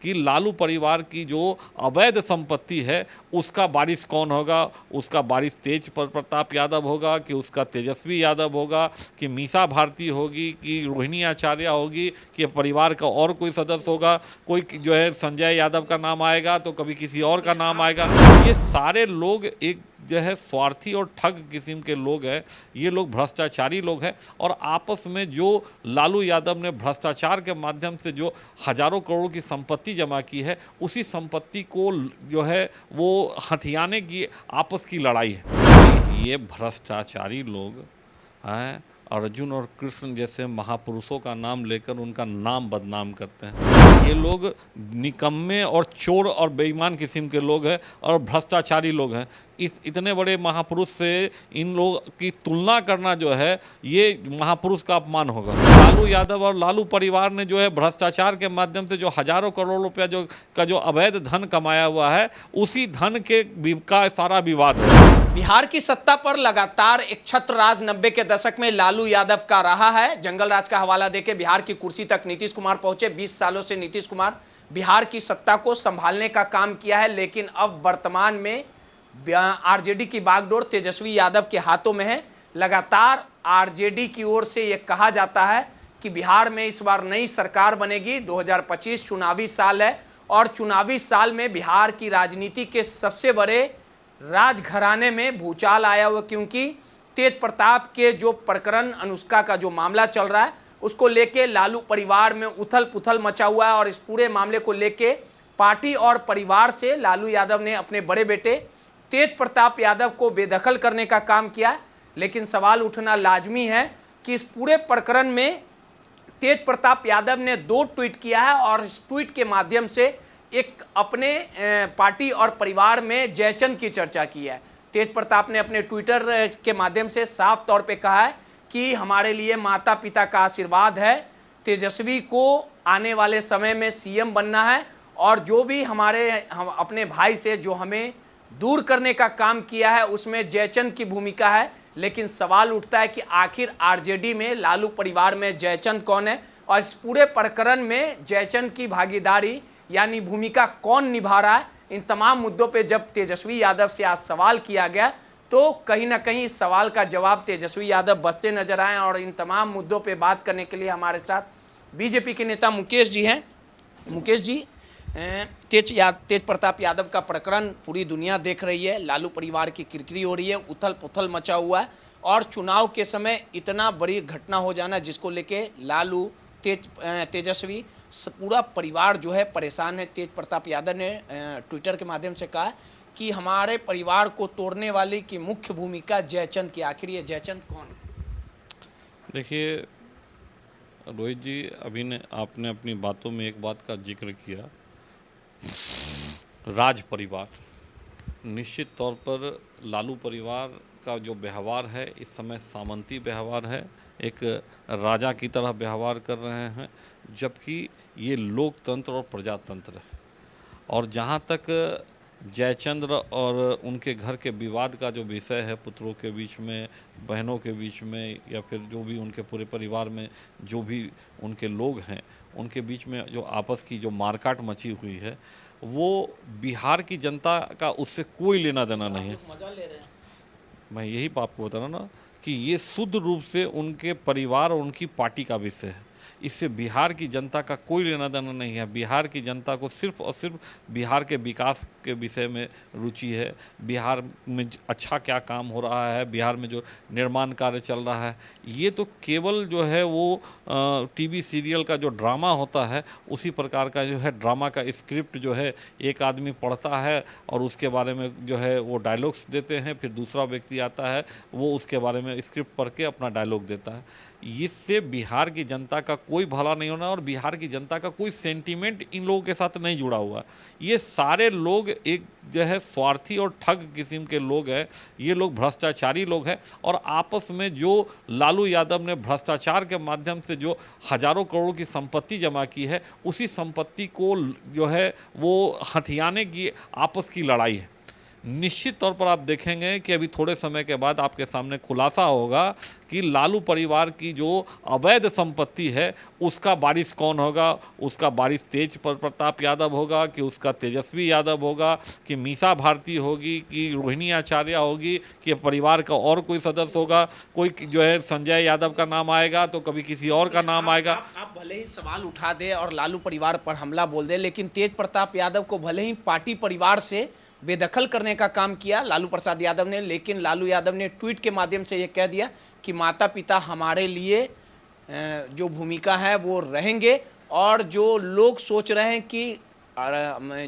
कि लालू परिवार की जो अवैध संपत्ति है उसका वारिस कौन होगा। उसका वारिस तेज प्रताप यादव होगा कि उसका तेजस्वी यादव होगा कि मीसा भारती होगी कि रोहिणी आचार्य होगी कि परिवार का और कोई सदस्य होगा। कोई जो है संजय यादव का नाम आएगा तो कभी किसी और का नाम आएगा। ये सारे लोग एक जो है स्वार्थी और ठग किस्म के लोग हैं। ये लोग भ्रष्टाचारी लोग हैं और आपस में जो लालू यादव ने भ्रष्टाचार के माध्यम से जो हजारों करोड़ की संपत्ति जमा की है उसी संपत्ति को जो है वो हथियाने की आपस की लड़ाई है। ये भ्रष्टाचारी लोग हैं अर्जुन और कृष्ण जैसे महापुरुषों का नाम लेकर उनका नाम बदनाम करते हैं। ये लोग निकम्मे और चोर और बेईमान किस्म के लोग हैं और भ्रष्टाचारी लोग हैं। इस इतने बड़े महापुरुष से इन लोग की तुलना करना जो है ये महापुरुष का अपमान होगा। लालू यादव और लालू परिवार ने जो है भ्रष्टाचार के माध्यम से जो हजारों करोड़ रुपया जो अवैध धन कमाया हुआ है उसी धन का सारा विवाद है। बिहार की सत्ता पर लगातार एक छत्र राज 90 के दशक में लालू यादव का रहा है। जंगल राज का हवाला देके बिहार की कुर्सी तक नीतीश कुमार पहुंचे। 20 सालों से नीतीश कुमार बिहार की सत्ता को संभालने का काम किया है, लेकिन अब वर्तमान में आरजेडी की बागडोर तेजस्वी यादव के हाथों में है। लगातार आरजेडी की ओर से यह कहा जाता है कि बिहार में इस बार नई सरकार बनेगी। 2025 चुनावी साल है और चुनावी साल में बिहार की राजनीति के सबसे बड़े राजघराने में भूचाल आया हुआ, क्योंकि तेज प्रताप के जो प्रकरण अनुष्का का जो मामला चल रहा है उसको लेके लालू परिवार में उथल पुथल मचा हुआ है। और इस पूरे मामले को लेके पार्टी और परिवार से लालू यादव ने अपने बड़े बेटे तेज प्रताप यादव को बेदखल करने का काम किया। लेकिन सवाल उठना लाजमी है कि इस पूरे प्रकरण में तेज प्रताप यादव ने 2 ट्वीट किया है और इस ट्वीट के माध्यम से एक अपने पार्टी और परिवार में जयचंद की चर्चा की है। तेज प्रताप ने अपने ट्विटर के माध्यम से साफ तौर पे कहा है कि हमारे लिए माता पिता का आशीर्वाद है, तेजस्वी को आने वाले समय में सीएम बनना है और जो भी हम अपने भाई से जो हमें दूर करने का काम किया है उसमें जयचंद की भूमिका है। लेकिन सवाल उठता है कि आखिर आरजेडी में लालू परिवार में जयचंद कौन है और इस पूरे प्रकरण में जयचंद की भागीदारी यानी भूमिका कौन निभा रहा है। इन तमाम मुद्दों पे जब तेजस्वी यादव से आज सवाल किया गया तो कहीं ना कहीं इस सवाल का जवाब तेजस्वी यादव बचते नजर आए। और इन तमाम मुद्दों पे बात करने के लिए हमारे साथ बीजेपी के नेता मुकेश जी हैं। मुकेश जी, तेज प्रताप यादव का प्रकरण पूरी दुनिया देख रही है। लालू परिवार की किरकिरी हो रही है, उथल पुथल मचा हुआ है और चुनाव के समय इतना बड़ी घटना हो जाना जिसको लेके लालू तेजस्वी पूरा परिवार जो है परेशान है। तेज प्रताप यादव ने ट्विटर के माध्यम से कहा कि हमारे परिवार को तोड़ने वाली की मुख्य भूमिका जयचंद की। आखिर ये जयचंद कौन है? देखिए रोहित जी, अभी आपने अपनी बातों में एक बात का जिक्र किया, राज परिवार। निश्चित तौर पर लालू परिवार का जो व्यवहार है इस समय सामंती व्यवहार है, एक राजा की तरह व्यवहार कर रहे हैं, जबकि ये लोकतंत्र और प्रजातंत्र है। और जहाँ तक जयचंद्र और उनके घर के विवाद का जो विषय है, पुत्रों के बीच में, बहनों के बीच में, या फिर जो भी उनके पूरे परिवार में जो भी उनके लोग हैं उनके बीच में जो आपस की जो मारकाट मची हुई है, वो बिहार की जनता का उससे कोई लेना देना नहीं है। मजा ले रहे हैं। मैं यही आपको बता रहा हूँ ना कि ये शुद्ध रूप से उनके परिवार और उनकी पार्टी का विषय है। इससे बिहार की जनता का कोई लेना देना नहीं है। बिहार की जनता को सिर्फ और सिर्फ बिहार के विकास के विषय में रुचि है। बिहार में अच्छा क्या काम हो रहा है, बिहार में जो निर्माण कार्य चल रहा है, ये तो केवल जो है वो टीवी सीरियल का जो ड्रामा होता है उसी प्रकार का जो है ड्रामा का स्क्रिप्ट जो है एक आदमी पढ़ता है और उसके बारे में जो है वो डायलॉग्स देते हैं, फिर दूसरा व्यक्ति आता है वो उसके बारे में स्क्रिप्ट पढ़ के अपना डायलॉग देता है। इससे बिहार की जनता का कोई भला नहीं होना और बिहार की जनता का कोई सेंटीमेंट इन लोगों के साथ नहीं जुड़ा हुआ। ये सारे लोग एक जो है स्वार्थी और ठग किस्म के लोग हैं। ये लोग भ्रष्टाचारी लोग हैं और आपस में जो लालू यादव ने भ्रष्टाचार के माध्यम से जो हजारों करोड़ की संपत्ति जमा की है उसी संपत्ति को जो है वो हथियाने की आपस की लड़ाई है। निश्चित तौर पर आप देखेंगे कि अभी थोड़े समय के बाद आपके सामने खुलासा होगा कि लालू परिवार की जो अवैध संपत्ति है उसका वारिस कौन होगा। उसका वारिस तेज प्रताप यादव होगा कि उसका तेजस्वी यादव होगा कि मीसा भारती होगी कि रोहिणी आचार्य होगी कि परिवार का और कोई सदस्य होगा। कोई जो है संजय यादव का नाम आएगा तो कभी किसी और का नाम आएगा। आप भले ही सवाल उठा दे और लालू परिवार पर हमला बोल दे, लेकिन तेज प्रताप यादव को भले ही पार्टी परिवार से बेदखल करने का काम किया लालू प्रसाद यादव ने, लेकिन लालू यादव ने ट्वीट के माध्यम से ये कह दिया कि माता पिता हमारे लिए जो भूमिका है वो रहेंगे। और जो लोग सोच रहे हैं कि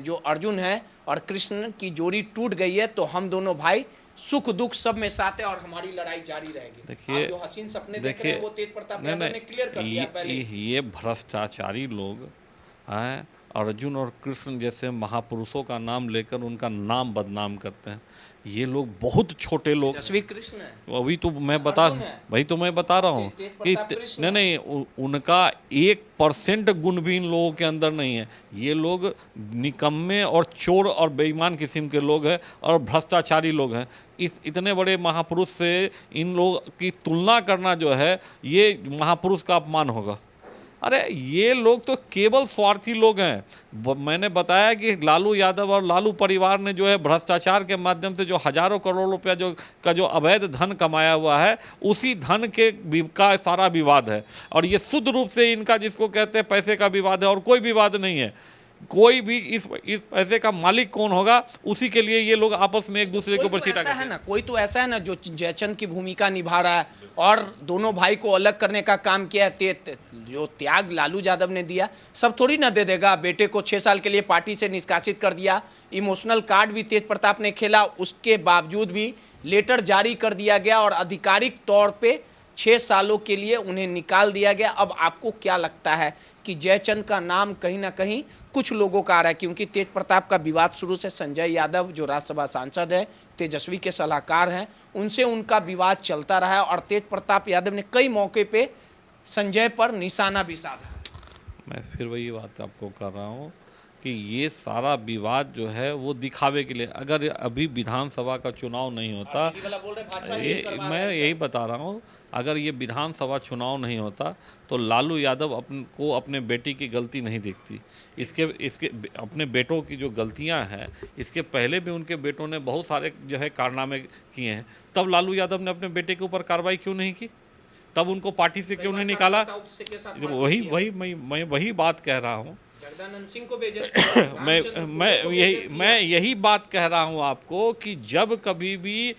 जो अर्जुन है और कृष्ण की जोड़ी टूट गई है, तो हम दोनों भाई सुख दुख सब में साथ है और हमारी लड़ाई जारी रहेगी। देखिए, जो हसीन सपने देख रहे हैं वो तेज प्रताप यादव ने क्लियर कर दिया पहले। ये भ्रष्टाचारी लोग हैं, अर्जुन और कृष्ण जैसे महापुरुषों का नाम लेकर उनका नाम बदनाम करते हैं। ये लोग बहुत छोटे लोग, तेजस्वी कृष्ण है, वही तो मैं बता रहा हूँ कि नहीं उनका 1% गुण भी इन लोगों के अंदर नहीं है। ये लोग निकम्मे और चोर और बेईमान किस्म के लोग हैं और भ्रष्टाचारी लोग हैं। इस इतने बड़े महापुरुष से इन लोग की तुलना करना जो है ये महापुरुष का अपमान होगा। अरे ये लोग तो केवल स्वार्थी लोग हैं। मैंने बताया कि लालू यादव और लालू परिवार ने जो है भ्रष्टाचार के माध्यम से जो हजारों करोड़ रुपया जो अवैध धन कमाया हुआ है, उसी धन का सारा विवाद है। और ये शुद्ध रूप से इनका जिसको कहते हैं पैसे का विवाद है और कोई विवाद नहीं है। कोई भी इस पैसे का मालिक कौन होगा उसी के लिए ये लोग आपस में एक दूसरे के ऊपर छीटा करते हैं। कोई तो ऐसा है ना जो जयचंद की भूमिका निभा रहा है और दोनों भाई को अलग करने का काम किया है। जो त्याग लालू यादव ने दिया सब थोड़ी ना दे देगा। बेटे को 6 साल के लिए पार्टी से निष्कासित कर दिया, इमोशनल कार्ड भी तेज प्रताप ने खेला, उसके बावजूद भी लेटर जारी कर दिया गया और आधिकारिक तौर पे 6 सालों के लिए उन्हें निकाल दिया गया। अब आपको क्या लगता है कि जयचंद का नाम कहीं ना कहीं कुछ लोगों का आ रहा है, क्योंकि तेज प्रताप का विवाद शुरू से संजय यादव जो राज्यसभा सांसद है, तेजस्वी के सलाहकार हैं, उनसे उनका विवाद चलता रहा है और तेज प्रताप यादव ने कई मौके पे संजय पर निशाना भी साधा। मैं फिर वही बात आपको कर रहा हूँ कि ये सारा विवाद जो है वो दिखावे के लिए, अगर अभी विधानसभा का चुनाव नहीं होता, मैं यही बता रहा हूँ, अगर ये विधानसभा चुनाव नहीं होता तो लालू यादव को अपने बेटी की गलती नहीं दिखती। इसके अपने बेटों की जो गलतियां हैं, इसके पहले भी उनके बेटों ने बहुत सारे जो है कारनामे किए हैं। तब लालू यादव ने अपने बेटे के ऊपर कार्रवाई क्यों नहीं की? तब उनको पार्टी से क्यों नहीं निकाला? मैं वही बात कह रहा हूँ। सिंह को मैं यही बात कह रहा हूं आपको कि जब कभी भी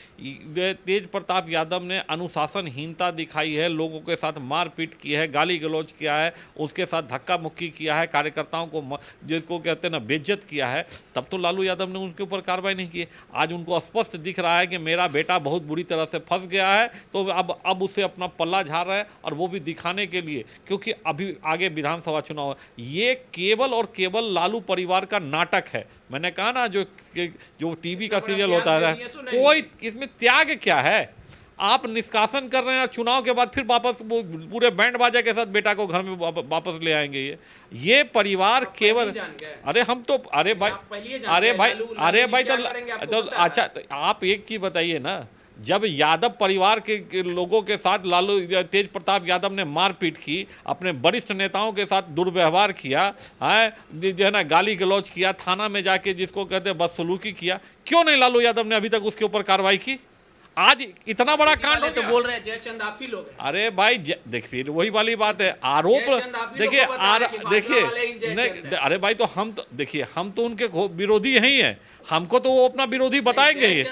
तेज प्रताप यादव ने अनुशासनहीनता दिखाई है, लोगों के साथ मारपीट की है, गाली गलौज किया है, उसके साथ धक्का मुक्की किया है, कार्यकर्ताओं को जिसको कहते हैं ना बेइज्जत किया है, तब तो लालू यादव ने उनके ऊपर कार्रवाई नहीं की। आज उनको स्पष्ट दिख रहा है कि मेरा बेटा बहुत बुरी तरह से फंस गया है, तो अब उससे अपना पल्ला झाड़ रहे हैं, और वो भी दिखाने के लिए, क्योंकि अभी आगे विधानसभा चुनाव है। ये केवल और केवल लालू परिवार का नाटक है। मैंने कहा ना, जो टीवी का सीरियल होता है, कोई इसमें त्याग क्या है? आप निष्कासन कर रहे हैं और चुनाव के बाद फिर वापस पूरे बैंड बाजा के साथ बेटा को घर में वापस ले आएंगे। ये परिवार केवल, अरे हम तो अरे भाई तो अच्छा, आप एक चीज बताइए ना, जब यादव परिवार के लोगों के साथ लालू तेज प्रताप यादव ने मारपीट की, अपने वरिष्ठ नेताओं के साथ दुर्व्यवहार किया है, जो है ना गाली गलौज किया, थाना में जाके जिसको कहते हैं बदसलूकी किया, क्यों नहीं लालू यादव ने अभी तक उसके ऊपर कार्रवाई की? आज इतना बड़ा कांड हो, तो बोल रहे हैं जयचंद आप ही लोग हैं। अरे भाई देख, फिर वही वाली बात है, आरोप देखिए अरे भाई, तो हम तो देखिए, हम तो उनके विरोधी ही हैं, हमको तो वो अपना विरोधी बताएंगे ही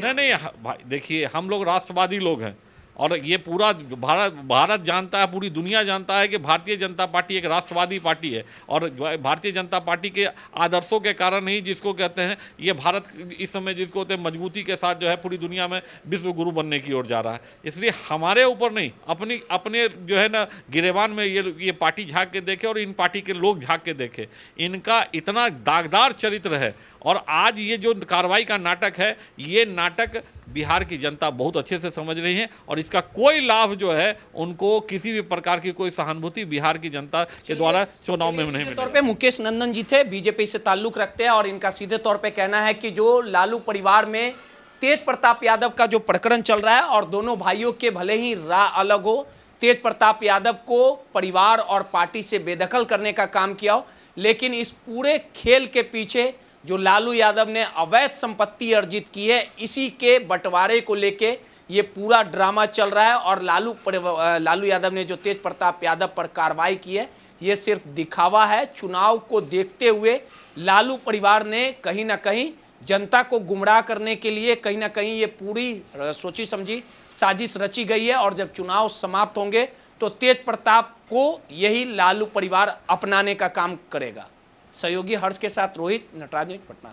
नहीं भाई। देखिए, हम लोग राष्ट्रवादी लोग हैं और ये पूरा भारत जानता है, पूरी दुनिया जानता है कि भारतीय जनता पार्टी एक राष्ट्रवादी पार्टी है, और भारतीय जनता पार्टी के आदर्शों के कारण ही जिसको कहते हैं ये भारत इस समय जिसको कहते हैं मजबूती के साथ जो है पूरी दुनिया में विश्व गुरु बनने की ओर जा रहा है। इसलिए हमारे ऊपर नहीं, अपने जो है ना गिरेबान में ये पार्टी झाँक के देखे और इन पार्टी के लोग झाँक के देखे। इनका इतना दागदार चरित्र है, और आज ये जो कार्रवाई का नाटक है, ये नाटक बिहार की जनता बहुत अच्छे से समझ रही है और इसका कोई लाभ जो है उनको किसी भी प्रकार की कोई सहानुभूति बिहार की जनता के द्वारा चुनाव में नहीं सीधे मिलेगा। तौर पे मुकेश नंदन जी थे, बीजेपी से ताल्लुक रखते हैं और इनका सीधे तौर पे कहना है कि जो लालू परिवार में तेज प्रताप यादव का जो प्रकरण चल रहा है और दोनों भाइयों के भले ही राह अलग हो, तेज प्रताप यादव को परिवार और पार्टी से बेदखल करने का काम किया हो, लेकिन इस पूरे खेल के पीछे जो लालू यादव ने अवैध संपत्ति अर्जित की है, इसी के बंटवारे को लेके ये पूरा ड्रामा चल रहा है। और लालू यादव ने जो तेज प्रताप यादव पर कार्रवाई की है, ये सिर्फ दिखावा है। चुनाव को देखते हुए लालू परिवार ने कहीं ना कहीं जनता को गुमराह करने के लिए कहीं ना कहीं ये पूरी सोची समझी साजिश रची गई है। और जब चुनाव समाप्त होंगे तो तेज प्रताप को यही लालू परिवार अपनाने का काम करेगा। सहयोगी हर्ष के साथ रोहित, नटराज न्यूज़, पटना।